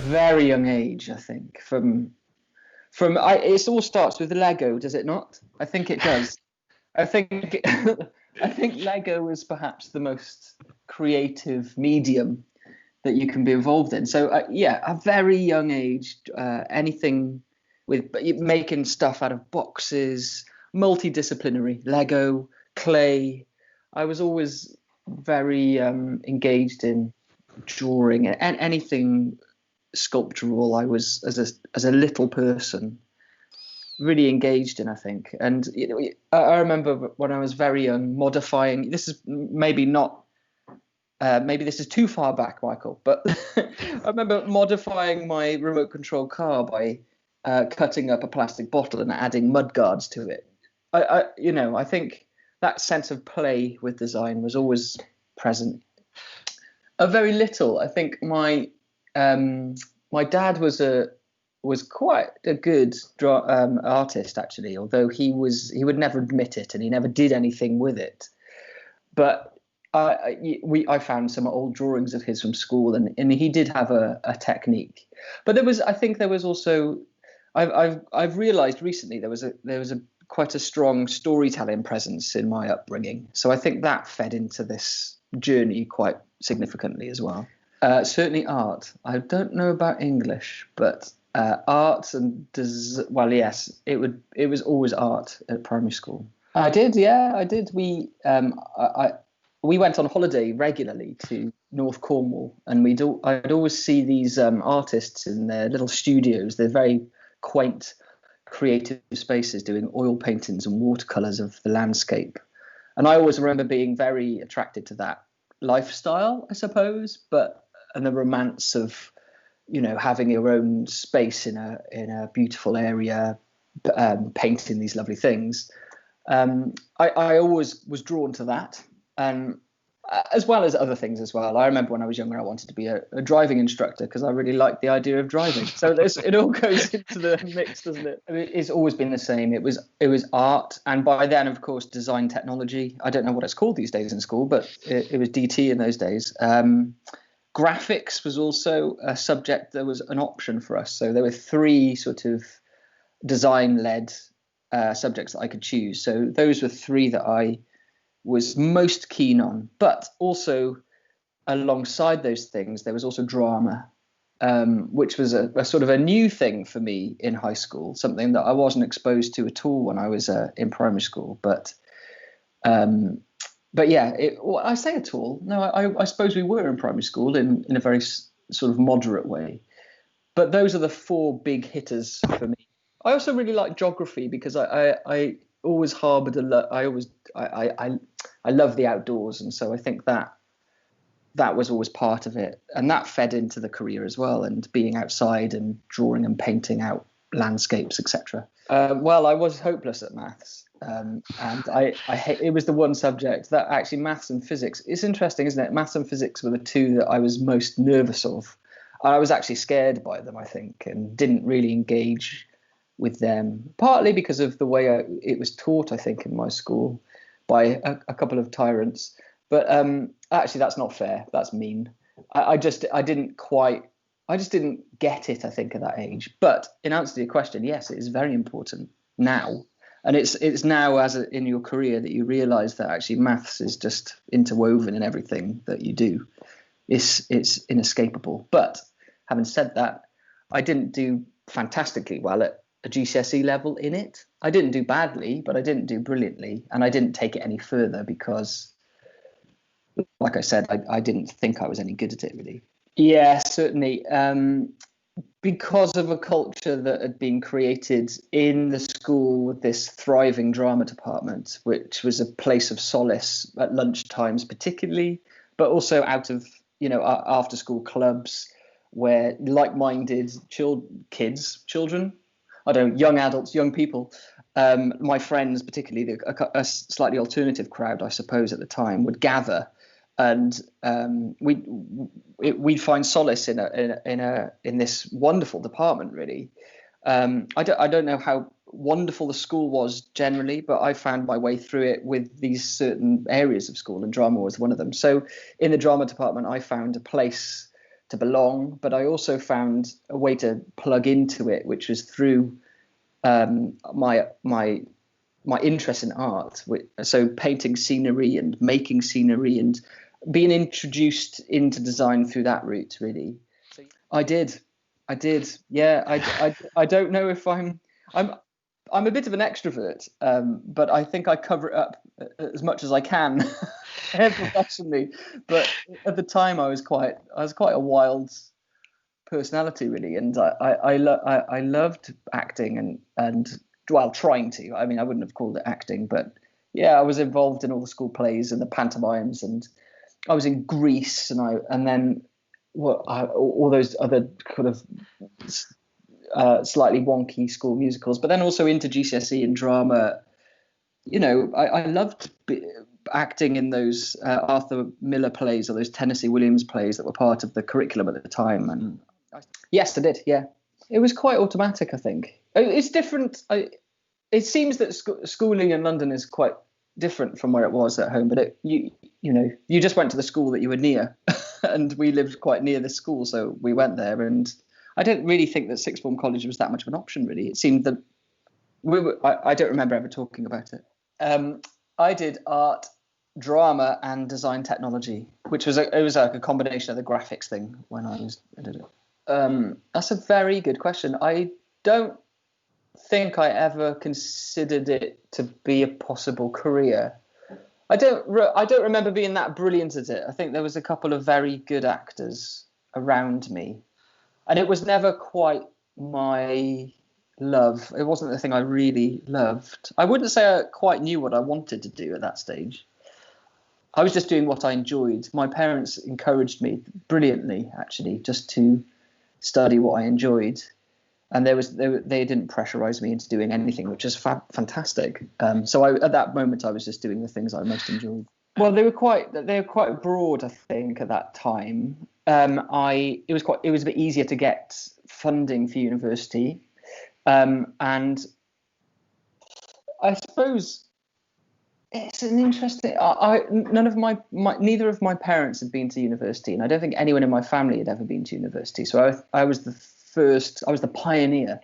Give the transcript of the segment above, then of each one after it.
very young age, I think. It all starts with Lego, does it not? I think it does. I think I think Lego is perhaps the most creative medium that you can be involved in. So yeah, a very young age, anything with making stuff out of boxes, multidisciplinary, Lego, clay. I was always very engaged in drawing and anything sculptural. I was as a little person really engaged in, I think. And I remember when I was very young modifying. This is maybe not. Maybe this is too far back, Michael, but I remember modifying my remote control car by cutting up a plastic bottle and adding mud guards to it. I think that sense of play with design was always present. A very little. I think my dad was quite a good artist, actually, although he would never admit it and he never did anything with it. But I found some old drawings of his from school, and he did have a technique. But I think there was also, I've realised recently there was a quite a strong storytelling presence in my upbringing. So I think that fed into this journey quite significantly as well. Certainly art. I don't know about English, but art well, yes, it was always art at primary school. I did, yeah, I did. We went on holiday regularly to North Cornwall, and I'd always see these artists in their little studios. They're very quaint, creative spaces doing oil paintings and watercolors of the landscape. And I always remember being very attracted to that lifestyle, I suppose, and the romance of, having your own space in a beautiful area, painting these lovely things. I always was drawn to that. As well as other things as well. I remember when I was younger, I wanted to be a driving instructor because I really liked the idea of driving. So it all goes into the mix, doesn't it? I mean, it's always been the same. It was art, and by then, of course, design technology. I don't know what it's called these days in school, but it was DT in those days. Graphics was also a subject that was an option for us. So there were 3 sort of design-led subjects that I could choose. So those were 3 that I was most keen on. But also alongside those things, there was also drama, which was a sort of a new thing for me in high school, something that I wasn't exposed to at all when I was in primary school. But yeah, I say at all. No, I suppose we were in primary school in a very sort of moderate way. But those are the 4 big hitters for me. I also really like geography because I always harbored I love the outdoors, and so I think that was always part of it, and that fed into the career as well, and being outside and drawing and painting out landscapes, etc. Well, I was hopeless at maths, and it was the one subject that actually maths and physics. It's interesting, isn't it? Maths and physics were the 2 that I was most nervous of. I was actually scared by them, I think, and didn't really engage with them, partly because of the way it was taught, I think, in my school by a couple of tyrants. But actually, that's not fair. That's mean. I just didn't get it, I think, at that age. But in answer to your question, yes, it is very important now. And it's now in your career that you realise that actually maths is just interwoven in everything that you do. It's inescapable. But having said that, I didn't do fantastically well at a GCSE level in it. I didn't do badly, but I didn't do brilliantly, and I didn't take it any further because, like I said, I didn't think I was any good at it, really. Yeah, certainly. Because of a culture that had been created in the school with this thriving drama department, which was a place of solace at lunch times particularly, but also out of, after school clubs where like-minded children, young adults, young people, my friends, particularly a slightly alternative crowd, I suppose, at the time, would gather, and we'd find solace in this wonderful department. Really, I don't know how wonderful the school was generally, but I found my way through it with these certain areas of school, and drama was one of them. So, in the drama department, I found a place to belong, but I also found a way to plug into it, which was through my interest in art. So painting scenery and making scenery and being introduced into design through that route, really. I did. Yeah, I don't know if I'm a bit of an extrovert, but I think I cover it up as much as I can professionally. But at the time, I was quite a wild personality, really, and I loved acting and well, trying to. I mean, I wouldn't have called it acting, but yeah, I was involved in all the school plays and the pantomimes, and I was in Greece, and then all those other kind of slightly wonky school musicals, but then also into GCSE and drama. You know, I loved acting in those Arthur Miller plays or those Tennessee Williams plays that were part of the curriculum at the time. And yes, I did. Yeah, it was quite automatic, I think. It's different. It seems that schooling in London is quite different from where it was at home, but you just went to the school that you were near, and we lived quite near the school, so we went there. And I don't really think that sixth form college was that much of an option, really. It seemed that I don't remember ever talking about it. I did art, drama, and design technology, which was like a combination of the graphics thing when I did it. That's a very good question. I don't think I ever considered it to be a possible career. I don't remember being that brilliant at it. I think there was a couple of very good actors around me, and it was never quite my love. It wasn't the thing I really loved. I wouldn't say I quite knew what I wanted to do at that stage. I was just doing what I enjoyed. My parents encouraged me brilliantly, actually, just to study what I enjoyed. And they didn't pressurize me into doing anything, which is fantastic. So at that moment, I was just doing the things I most enjoyed. Well, they were quite broad, I think, at that time. It was a bit easier to get funding for university, and I suppose it's an interesting. Neither of my parents had been to university, and I don't think anyone in my family had ever been to university. So I was the first. I was the pioneer,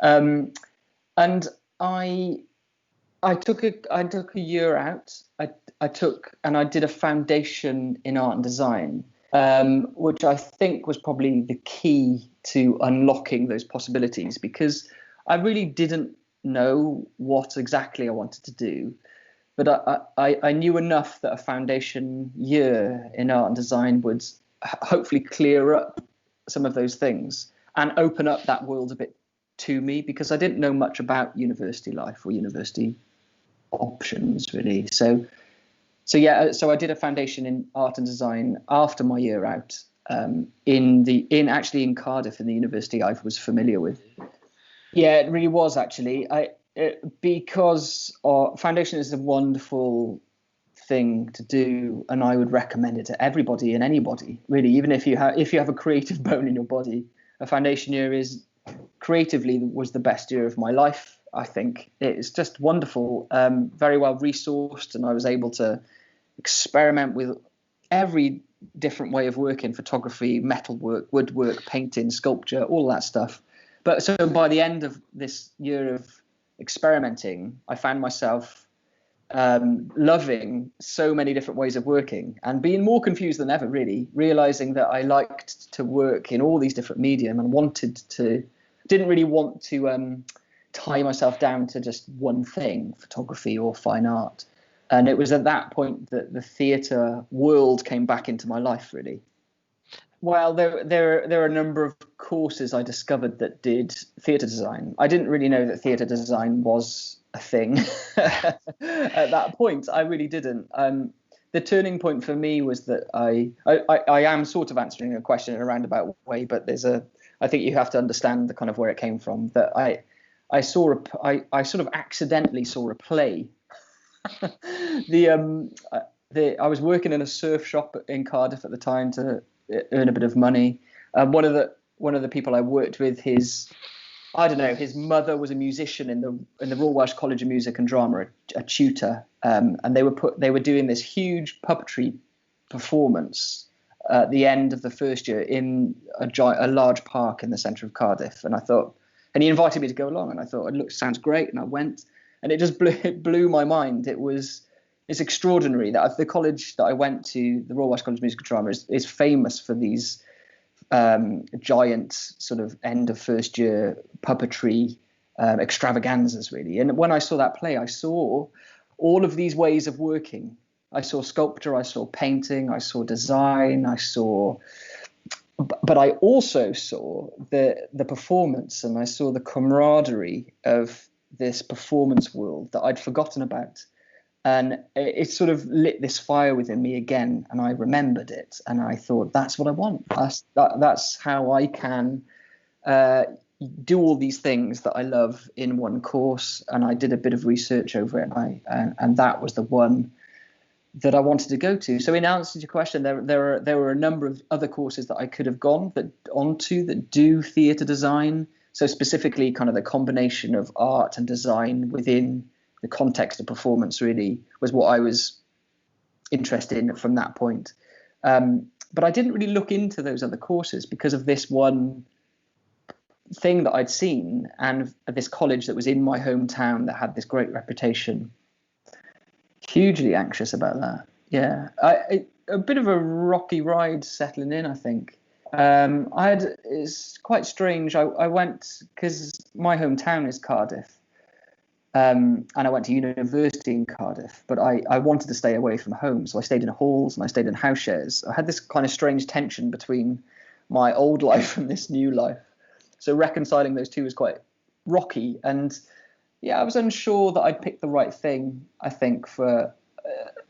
and I took a year out. I did a foundation in art and design, which I think was probably the key to unlocking those possibilities, because I really didn't know what exactly I wanted to do, but I knew enough that a foundation year in art and design would hopefully clear up some of those things and open up that world a bit to me, because I didn't know much about university life or university options, really. So I did a foundation in art and design after my year out, in Cardiff, in the university I was familiar with. Yeah, it really was, actually. Because foundation is a wonderful thing to do, and I would recommend it to everybody and anybody, really. Even if you have a creative bone in your body, a foundation year was the best year of my life. I think it's just wonderful, very well resourced, and I was able to experiment with every different way of working: photography, metalwork, woodwork, painting, sculpture, all that stuff. But so by the end of this year of experimenting, I found myself loving so many different ways of working and being more confused than ever, really, realizing that I liked to work in all these different medium and didn't really want to tie myself down to just one thing, photography or fine art. And it was at that point that the theatre world came back into my life, really. Well, there are a number of courses I discovered that did theatre design. I didn't really know that theatre design was a thing at that point. I really didn't. The turning point for me was that I am sort of answering a question in a roundabout way, but I think you have to understand the kind of where it came from. That I sort of accidentally saw a play. I was working in a surf shop in Cardiff at the time to earn a bit of money. One of the people I worked with, his mother was a musician in the Royal Welsh College of Music and Drama, a tutor, and they were doing this huge puppetry performance at the end of the first year in a large park in the centre of Cardiff. And I thought, and he invited me to go along, and I thought, it sounds great. And I went, and it blew my mind. It's extraordinary that the college that I went to, the Royal Welsh College of Music and Drama, is famous for these giant sort of end of first year puppetry extravaganzas, really. And when I saw that play, I saw all of these ways of working. I saw sculpture, I saw painting, I saw design, but I also saw the performance, and I saw the camaraderie of this performance world that I'd forgotten about. And it sort of lit this fire within me again, and I remembered it, and I thought, that's what I want. That's how I can do all these things that I love in one course. And I did a bit of research over it, and that was the one that I wanted to go to. So in answer to your question, there were a number of other courses that I could have gone onto that do theatre design. So specifically kind of the combination of art and design within the context of performance really was what I was interested in from that point. But I didn't really look into those other courses because of this one thing that I'd seen, and this college that was in my hometown that had this great reputation. Hugely anxious about that. Yeah, a bit of a rocky ride settling in, I think. It's quite strange. I went because my hometown is Cardiff, and I went to university in Cardiff, but I wanted to stay away from home, so I stayed in halls and I stayed in house shares. I had this kind of strange tension between my old life and this new life, so reconciling those two was quite rocky. And yeah, I was unsure that I'd picked the right thing, I think, for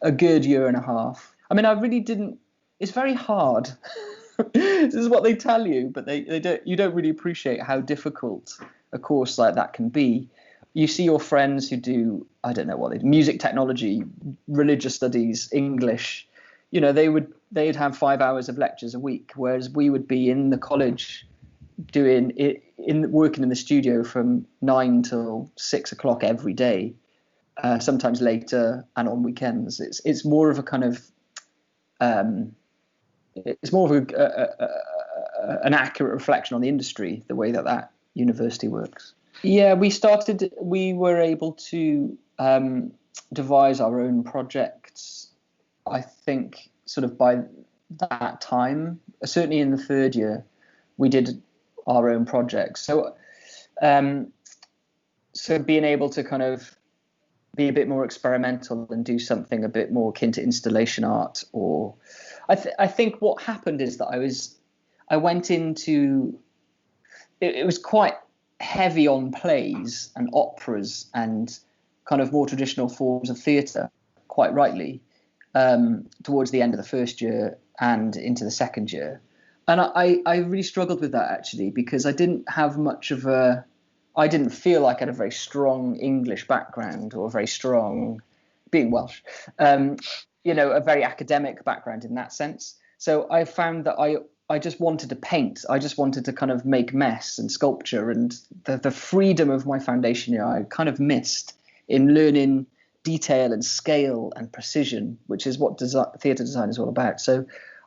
a good year and a half. I mean, I really didn't. It's very hard. This is what they tell you, but you don't really appreciate how difficult a course like that can be. You see your friends who do, I don't know what they do, music technology, religious studies, English, they'd have 5 hours of lectures a week, whereas we would be in the college doing it, working in the studio from 9 till 6 o'clock every day, sometimes later and on weekends. It's more of a kind of it's more of an accurate reflection on the industry, the way that university works. Yeah, we were able to devise our own projects, I think, sort of by that time. Certainly in the third year, we did our own projects. So being able to kind of be a bit more experimental and do something a bit more akin to installation art, or I think what happened is that I went into it was quite heavy on plays and operas and kind of more traditional forms of theatre, quite rightly, towards the end of the first year and into the second year. And I really struggled with that, actually, because I didn't feel like I had a very strong English background, or a very strong, being Welsh, a very academic background in that sense. So I found that I just wanted to paint. I just wanted to kind of make mess and sculpture, and the freedom of my foundation year I kind of missed in learning detail and scale and precision, which is what theatre design is all about. So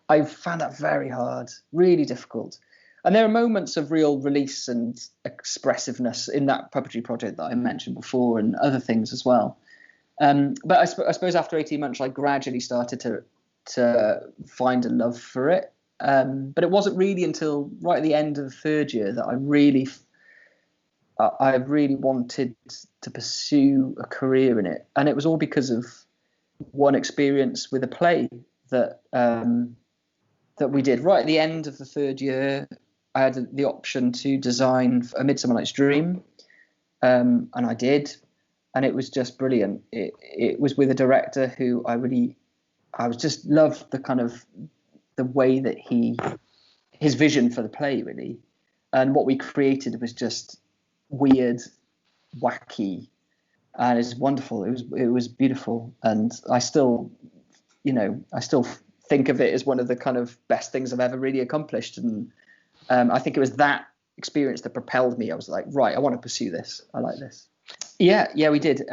I found that very hard, really difficult. And there are moments of real release and expressiveness in that puppetry project that I mentioned before, and other things as well. But I suppose after 18 months, I gradually started to find a love for it. But it wasn't really until right at the end of the third year that I really wanted to pursue a career in it. And it was all because of one experience with a play that we did right at the end of the third year. I had the option to design A Midsummer Night's Dream, and I did, and it was just brilliant. It was with a director who I just loved the kind of the way that his vision for the play, really, and what we created was just weird, wacky, and it's wonderful. It was beautiful, and I still think of it as one of the kind of best things I've ever really accomplished. And I think it was that experience that propelled me. I was like, right, I want to pursue this. I like this. Yeah, we did.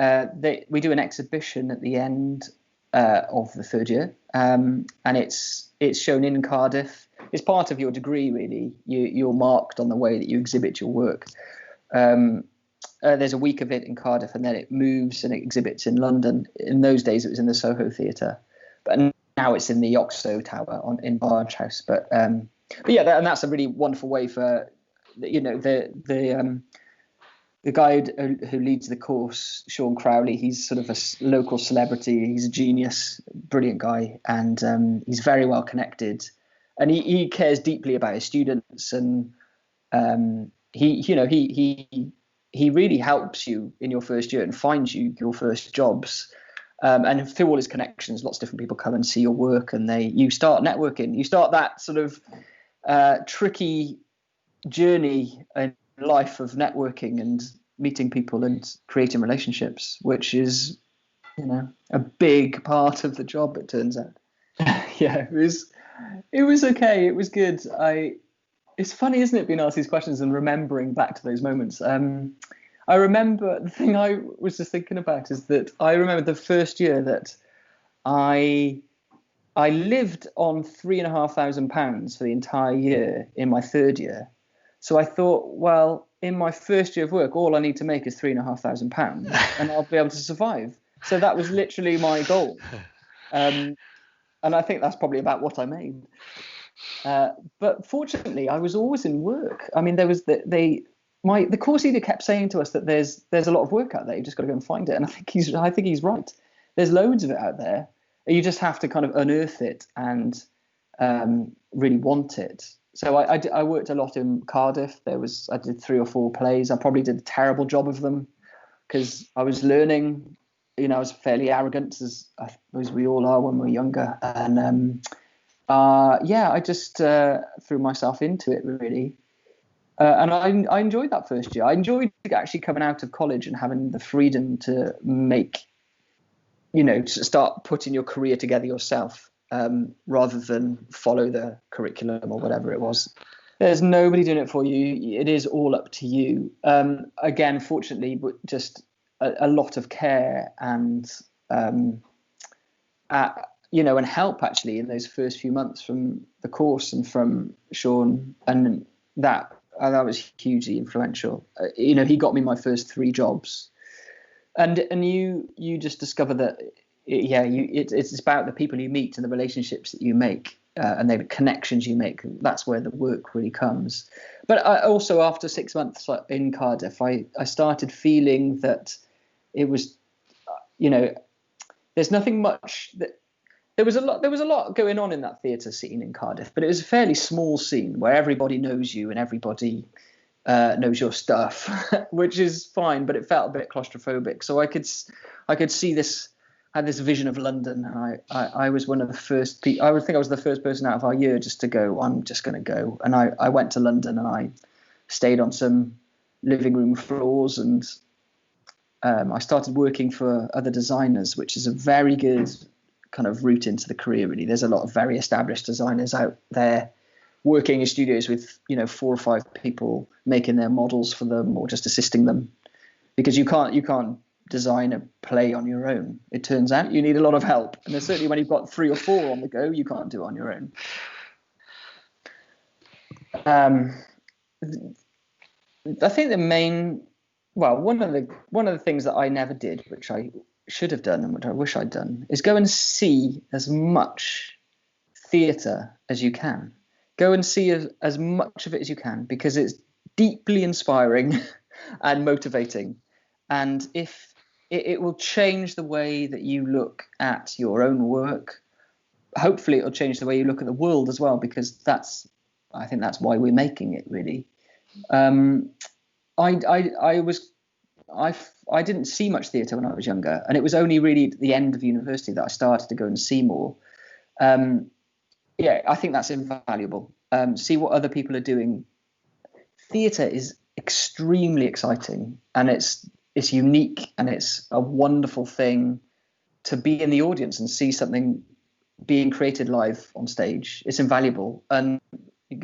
We do an exhibition at the end of the third year, and it's it's shown in Cardiff. It's part of your degree, really. You're marked on the way that you exhibit your work. There's a week of it in Cardiff, and then it moves and it exhibits in London. In those days, it was in the Soho Theatre, but now it's in the Oxo Tower in Barge House. But yeah, and that's a really wonderful way for, you know, the guy who leads the course, Sean Crowley. He's sort of a local celebrity. He's a genius, brilliant guy, and he's very well connected, and he cares deeply about his students, and he really helps you in your first year and finds you your first jobs. And through all his connections, lots of different people come and see your work, and you start networking. You start that sort of tricky journey in life of networking and meeting people and creating relationships, which is, you know, a big part of the job, it turns out. Yeah, it was okay. It was good. It's funny, isn't it, being asked these questions and remembering back to those moments. I remember, the thing I was just thinking about is that I remember the first year that I lived on £3,500 for the entire year in my third year. So I thought, well, in my first year of work, all I need to make is £3,500 and I'll be able to survive. So that was literally my goal. And I think that's probably about what I made. But fortunately, I was always in work. I mean, there was the course leader kept saying to us that there's a lot of work out there. You just got to go and find it. And I think he's right. There's loads of it out there. You just have to kind of unearth it and really want it. So I worked a lot in Cardiff. I did 3 or 4 plays. I probably did a terrible job of them because I was learning. You know, I was fairly arrogant, as I suppose we all are when we're younger. And I just threw myself into it, really. And I enjoyed that first year. I enjoyed actually coming out of college and having the freedom to make, you know, to start putting your career together yourself, rather than follow the curriculum or whatever it was. There's nobody doing it for you. It is all up to you. Again, fortunately, but just a lot of care and, you know, and help actually in those first few months from the course and from Sean, and that was hugely influential. You know, he got me my first 3 jobs, and you just discover that, it's about the people you meet and the relationships that you make, and the connections you make. That's where the work really comes. But I also, after 6 months in Cardiff, I started feeling that it was, you know, there's nothing much that. There was a lot going on in that theatre scene in Cardiff, but it was a fairly small scene where everybody knows you and everybody knows your stuff, which is fine, but it felt a bit claustrophobic. So I could see this, had this vision of London. And I was one of the first people. I would think I was the first person out of our year just to go, I'm just going to go. And I went to London and I stayed on some living room floors, and I started working for other designers, which is a very good kind of route into the career, really. There's a lot of very established designers out there working in studios with, you know, 4 or 5 people making their models for them or just assisting them, because you can't design a play on your own. It turns out you need a lot of help, and certainly when you've got 3 or 4 on the go, you can't do it on your own. I think one of the things that I never did, which I should have done and what I wish I'd done, is go and see as much theatre as you can. Go and see as much of it as you can, because it's deeply inspiring and motivating. And if it will change the way that you look at your own work, hopefully it'll change the way you look at the world as well, because I think that's why we're making it, really. I didn't see much theatre when I was younger, and it was only really at the end of university that I started to go and see more. I think that's invaluable. See what other people are doing. Theatre is extremely exciting, and it's unique, and it's a wonderful thing to be in the audience and see something being created live on stage. It's invaluable, and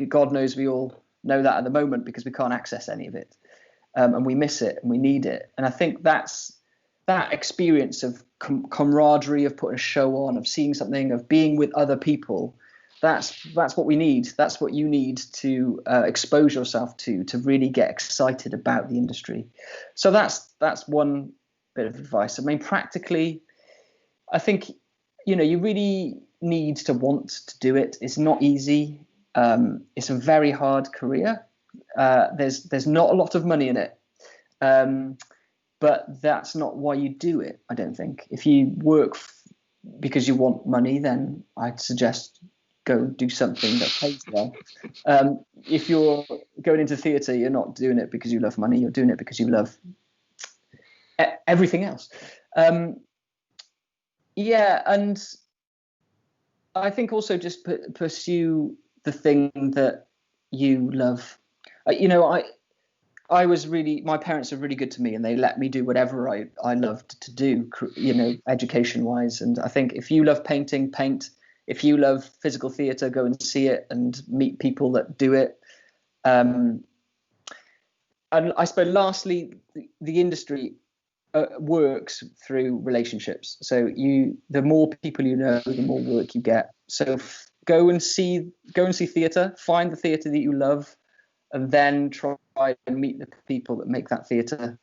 God knows we all know that at the moment, because we can't access any of it. And we miss it and we need it. And I think that's that experience of camaraderie, of putting a show on, of seeing something, of being with other people, that's what we need. That's what you need to expose yourself to really get excited about the industry. So that's one bit of advice. I mean, practically, I think, you really need to want to do it. It's not easy. It's a very hard career. There's not a lot of money in it. But that's not why you do it, I don't think. If you work because you want money, then I'd suggest go do something that pays well. If you're going into theatre, you're not doing it because you love money. You're doing it because you love everything else. And I think also just pursue the thing that you love. My parents are really good to me, and they let me do whatever I loved to do, education wise. And I think if you love painting, paint. If you love physical theatre, go and see it and meet people that do it. And I suppose lastly, the industry works through relationships. So the more people you know, the more work you get. So go and see theatre, find the theatre that you love, and then try and meet the people that make that theatre